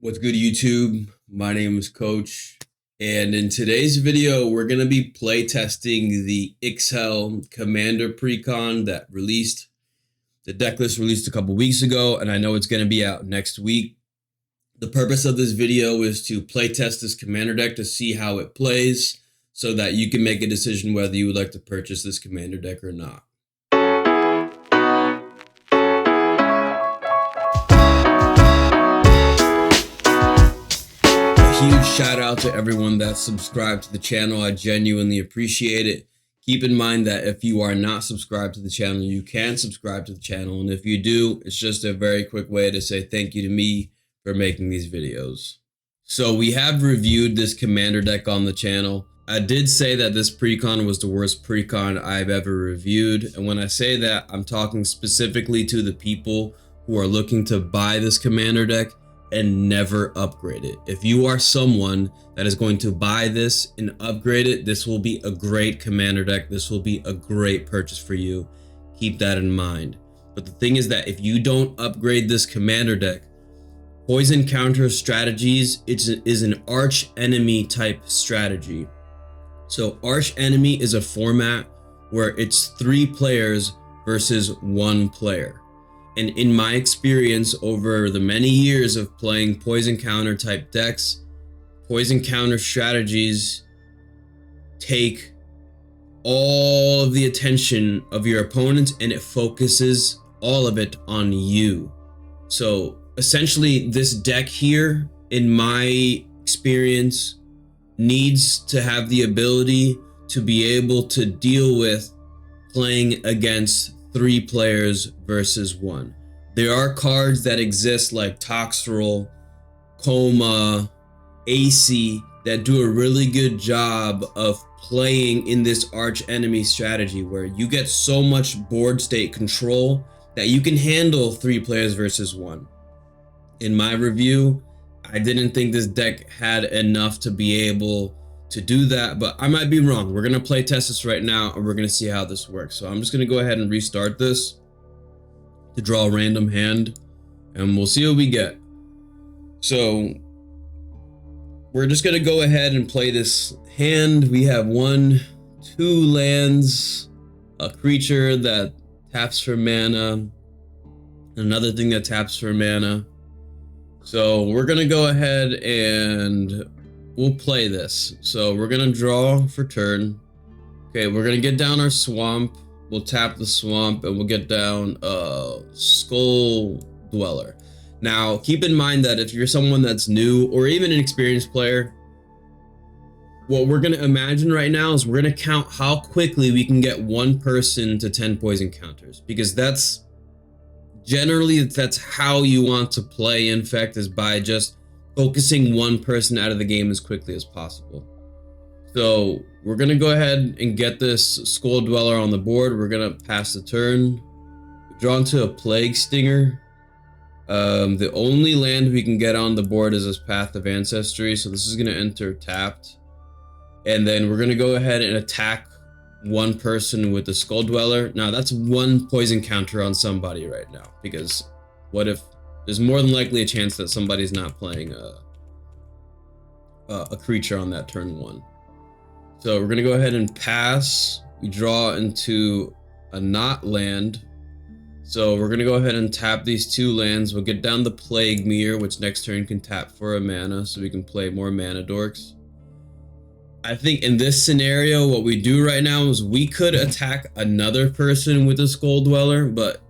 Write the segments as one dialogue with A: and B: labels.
A: What's good, YouTube? My name is Coach, and in today's video, we're going to be playtesting the Ixhel Commander Precon that released. The deck list released a couple weeks ago, and I know it's going to be out next week. The purpose of this video is to playtest this commander deck to see how it plays so that you can make a decision whether you would like to purchase this commander deck or not. Huge shout out to everyone that's subscribed to the channel. I genuinely appreciate it. Keep in mind that if you are not subscribed to the channel, you can subscribe to the channel. And if you do, it's just a very quick way to say thank you to me for making these videos. So we have reviewed this commander deck on the channel. I did say that this Precon was the worst Precon I've ever reviewed. And when I say that, I'm talking specifically to the people who are looking to buy this commander deck and never upgrade it. If you are someone that is going to buy this and upgrade it, this will be a great commander deck. This will be a great purchase for you. Keep that in mind. But the thing is that if you don't upgrade this commander deck, poison counter strategies is an arch enemy type strategy. So arch enemy is a format where it's 3 players versus 1 player. And in my experience over the many years of playing poison counter type decks, poison counter strategies take all of the attention of your opponent and it focuses all of it on you. So essentially this deck here, in my experience, needs to have the ability to be able to deal with playing against 3 players versus 1. There are cards that exist like Toxtrol, Coma, AC that do a really good job of playing in this arch enemy strategy where you get so much board state control that you can handle 3 players versus 1. In my review, I didn't think this deck had enough to be able to do that, but I might be wrong. We're gonna play test this right now and we're gonna see how this works. So I'm just gonna go ahead and restart this to draw a random hand and we'll see what we get. So we're just gonna go ahead and play this hand. We have 1, 2 lands, a creature that taps for mana, another thing that taps for mana. So we're gonna go ahead and we'll play this. So we're gonna draw for turn. Okay, we're gonna get down our swamp. We'll tap the swamp and we'll get down Skull Dweller. Now, keep in mind that if you're someone that's new or even an experienced player, what we're gonna imagine right now is we're gonna count how quickly we can get 1 person to 10 poison counters, because that's how you want to play Infect, is by just focusing 1 person out of the game as quickly as possible. So we're gonna go ahead and get this Skull Dweller on the board. We're gonna pass the turn. Draw into a Plague Stinger. The only land we can get on the board is this Path of Ancestry, so this is gonna enter tapped. And then we're gonna go ahead and attack 1 person with the Skull Dweller. Now that's 1 poison counter on somebody right now, because what if there's more than likely a chance that somebody's not playing a creature on that turn 1. So we're gonna go ahead and pass. We draw into a not land. So we're gonna go ahead and tap these 2 lands. We'll get down the Plague Mirror, which next turn can tap for a mana, so we can play more mana dorks. I think in this scenario, what we do right now is we could attack another person with a Skull Dweller, but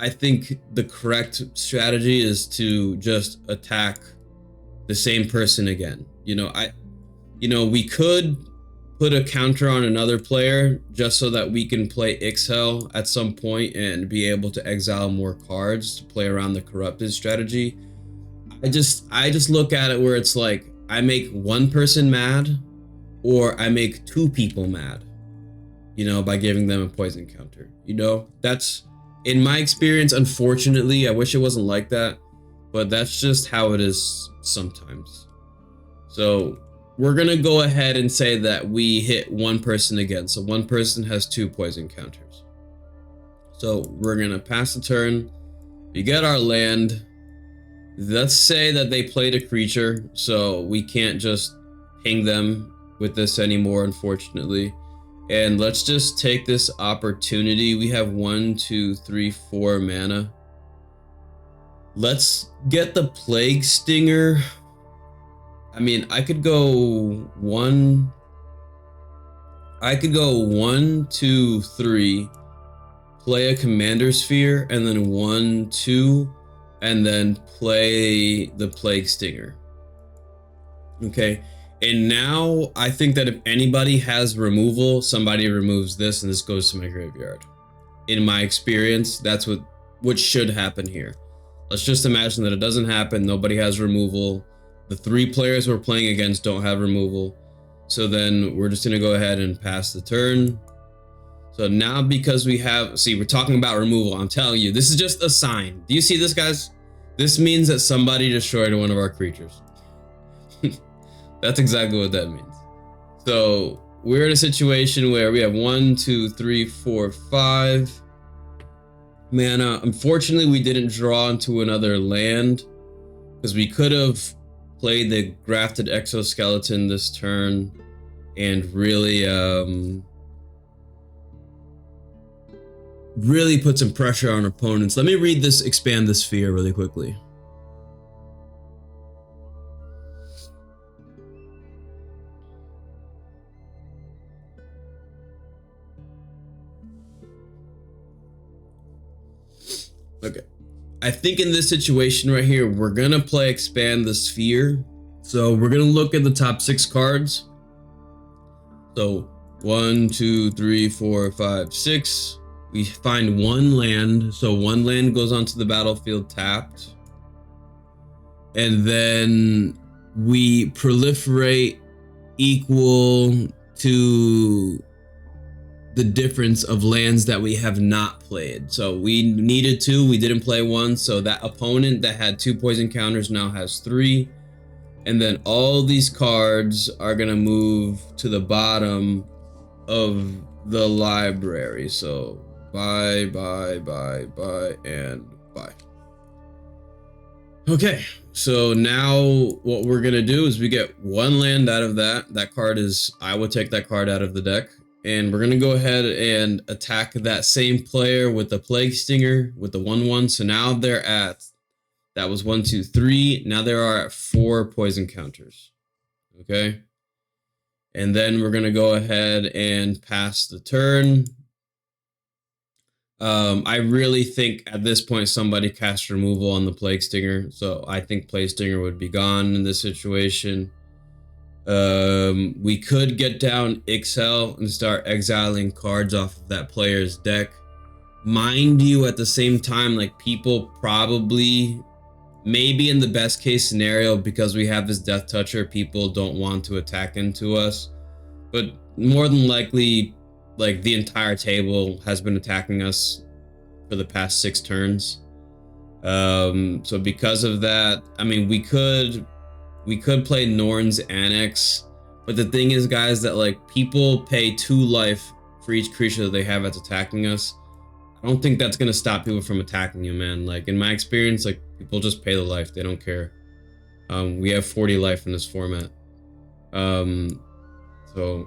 A: I think the correct strategy is to just attack the same person again. We could put a counter on another player just so that we can play Ixhel at some point and be able to exile more cards to play around the corrupted strategy. I just look at it where it's like I make 1 person mad or I make 2 people mad, by giving them a poison counter. That's, in my experience, unfortunately, I wish it wasn't like that, but that's just how it is sometimes. So we're gonna go ahead and say that we hit 1 person again. So 1 person has 2 poison counters. So we're gonna pass the turn. We get our land. let's say that they played a creature, so we can't just ping them with this anymore, unfortunately. And let's just take this opportunity. We have 1, 2, 3, 4 mana. Let's get the Plague Stinger. I mean, I could go 1, 2, 3, play a Commander Sphere, and then 1, 2, and then play the Plague Stinger. Okay, and now I think that if anybody has removal, somebody removes this and this goes to my graveyard. In my experience, that's what should happen here. Let's just imagine that it doesn't happen, nobody has removal. The 3 players we're playing against don't have removal. So then we're just gonna go ahead and pass the turn. So now because we have, see, we're talking about removal, I'm telling you, this is just a sign. Do you see this, guys? This means that somebody destroyed one of our creatures. That's exactly what that means. So we're in a situation where we have 1, 2, 3, 4, 5 mana. Unfortunately, we didn't draw into another land because we could have played the Grafted Exoskeleton this turn and really put some pressure on opponents. Let me read this, expand the sphere really quickly. Okay, I think in this situation right here, we're gonna play expand the sphere. So we're gonna look at the top 6 cards. So 1, 2, 3, 4, 5, 6. We find 1 land. So 1 land goes onto the battlefield tapped. And then we proliferate equal to the difference of lands that we have not played. So we needed 2, we didn't play 1, so that opponent that had 2 poison counters now has 3. And then all these cards are gonna move to the bottom of the library. So bye, and bye. Okay, so now what we're gonna do is we get 1 land out of that. That card is, I would take that card out of the deck. And we're gonna go ahead and attack that same player with the Plague Stinger with the 1/1. So now they're at, that was 1, 2, 3. Now they are at 4 poison counters. Okay. And then we're gonna go ahead and pass the turn. I really think at this point somebody cast removal on the Plague Stinger. So I think Plague Stinger would be gone in this situation. We could get down Ixhel and start exiling cards off of that player's deck. Mind you, at the same time, like, people probably, maybe in the best case scenario, because we have this Death Toucher, people don't want to attack into us. But more than likely, like, the entire table has been attacking us for the past 6 turns. So because of that, I mean, we could play Norn's Annex, but the thing is, guys, that, like, people pay 2 life for each creature that they have that's attacking us. I don't think that's gonna stop people from attacking you, man. Like, in my experience, like, people just pay the life, they don't care. We have 40 life in this format. So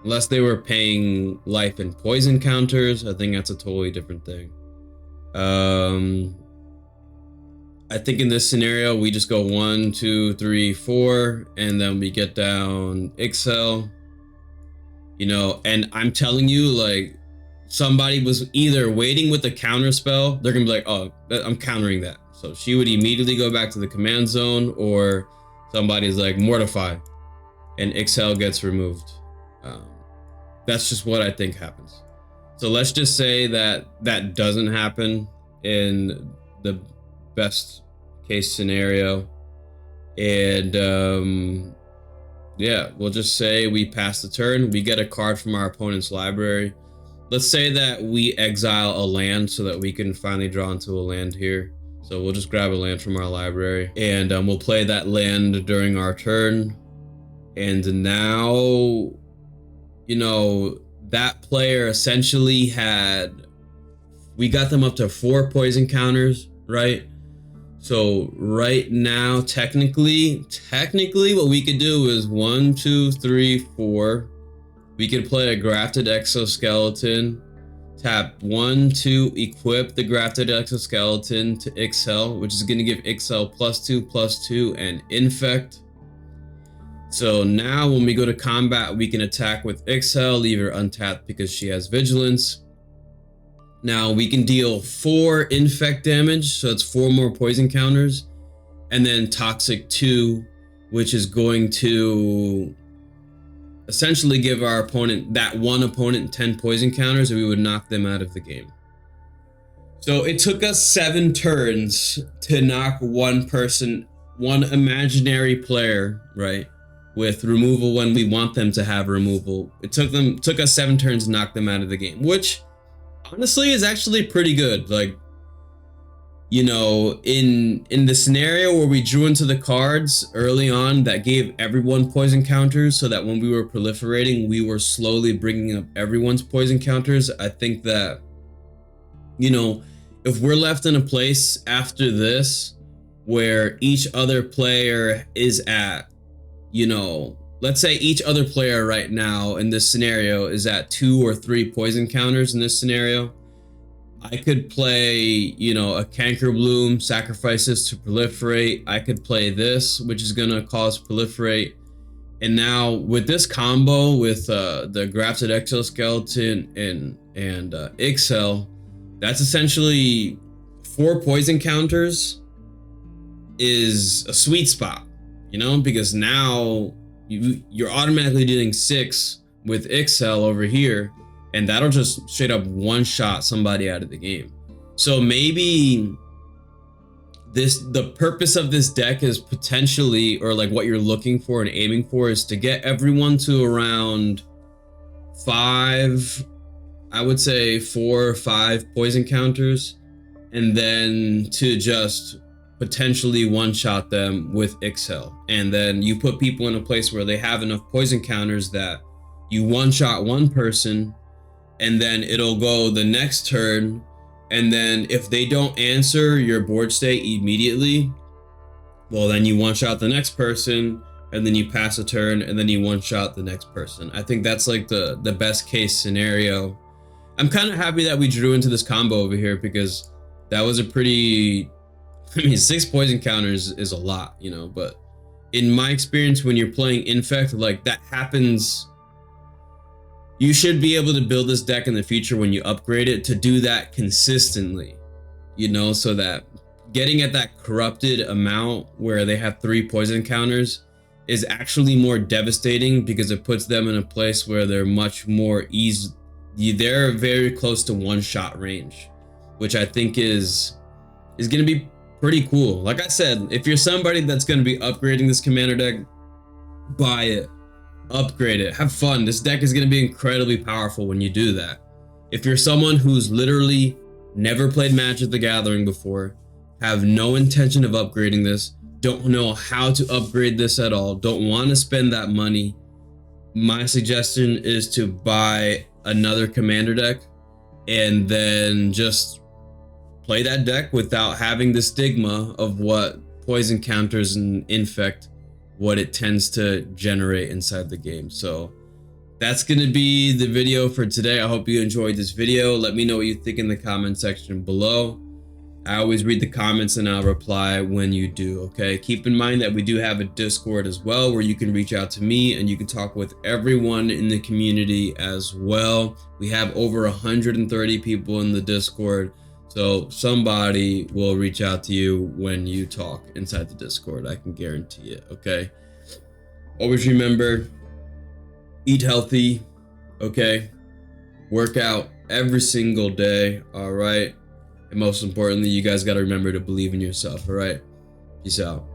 A: unless they were paying life in poison counters, I think that's a totally different thing. I think in this scenario, we just go 1, 2, 3, 4, and then we get down Ixhel. You know, and I'm telling you, like, somebody was either waiting with a counter spell, they're gonna be like, oh, I'm countering that. So she would immediately go back to the command zone, or somebody's like, mortify, and Ixhel gets removed. That's just what I think happens. So let's just say that that doesn't happen in the best case scenario, and yeah, we'll just say we pass the turn, we get a card from our opponent's library. Let's say that we exile a land so that we can finally draw into a land here. So we'll just grab a land from our library, and we'll play that land during our turn. And now, you know, that player essentially had, we got them up to 4 poison counters, right? So right now, technically what we could do is 1, 2, 3, 4. We could play a grafted exoskeleton, tap 1, 2, equip the grafted exoskeleton to Ixhel, which is going to give Ixhel +2/+2 and infect. So now when we go to combat, we can attack with Ixhel, leave her untapped because she has vigilance. Now we can deal 4 infect damage, so it's 4 more poison counters, and then toxic 2, which is going to essentially give our opponent, that one opponent, 10 poison counters, and we would knock them out of the game. So it took us 7 turns to knock one person, one imaginary player, right, with removal when we want them to have removal. It took us 7 turns to knock them out of the game, which honestly is actually pretty good. Like, you know, in the scenario where we drew into the cards early on that gave everyone poison counters, so that when we were proliferating, we were slowly bringing up everyone's poison counters. I think that, you know, if we're left in a place after this where each other player is at, you know, let's say each other player right now in this scenario is at 2 or 3 poison counters in this scenario, I could play, you know, a Canker Bloom, sacrifices to proliferate. I could play this, which is going to cause proliferate. And now with this combo with the grafted exoskeleton and Ixhel, that's essentially 4 poison counters is a sweet spot, you know, because now you're automatically dealing 6 with Ixhel over here, and that'll just straight up one-shot somebody out of the game. So maybe the purpose of this deck is potentially, or like what you're looking for and aiming for, is to get everyone to around 5, I would say 4 or 5 poison counters, and then to just potentially one-shot them with Ixhel. And then you put people in a place where they have enough poison counters that you one-shot one person, and then it'll go the next turn, and then if they don't answer your board state immediately, well, then you one-shot the next person, and then you pass a turn, and then you one-shot the next person. I think that's like the best case scenario. I'm kind of happy that we drew into this combo over here, because that was a pretty, I mean, 6 poison counters is a lot, you know, but in my experience, when you're playing Infect, like, that happens. You should be able to build this deck in the future when you upgrade it to do that consistently, you know, so that getting at that corrupted amount where they have 3 poison counters is actually more devastating, because it puts them in a place where they're much more easy. They're very close to one-shot range, which I think is going to be pretty cool. Like I said, if you're somebody that's going to be upgrading this commander deck, buy it. Upgrade it, have fun. This deck is going to be incredibly powerful when you do that. If you're someone who's literally never played Magic the Gathering before, have no intention of upgrading this, don't know how to upgrade this at all, don't want to spend that money, my suggestion is to buy another commander deck and then just play that deck without having the stigma of what poison counters and infect, what it tends to generate inside the game. So that's going to be the video for today. I hope you enjoyed this video. Let me know what you think in the comment section below. I always read the comments and I'll reply when you do, okay? Keep in mind that we do have a Discord as well, where you can reach out to me and you can talk with everyone in the community as well. We have over 130 people in the Discord, so somebody will reach out to you when you talk inside the Discord. I can guarantee it, okay? Always remember, eat healthy, okay? Work out every single day, all right? And most importantly, you guys got to remember to believe in yourself, all right? Peace out.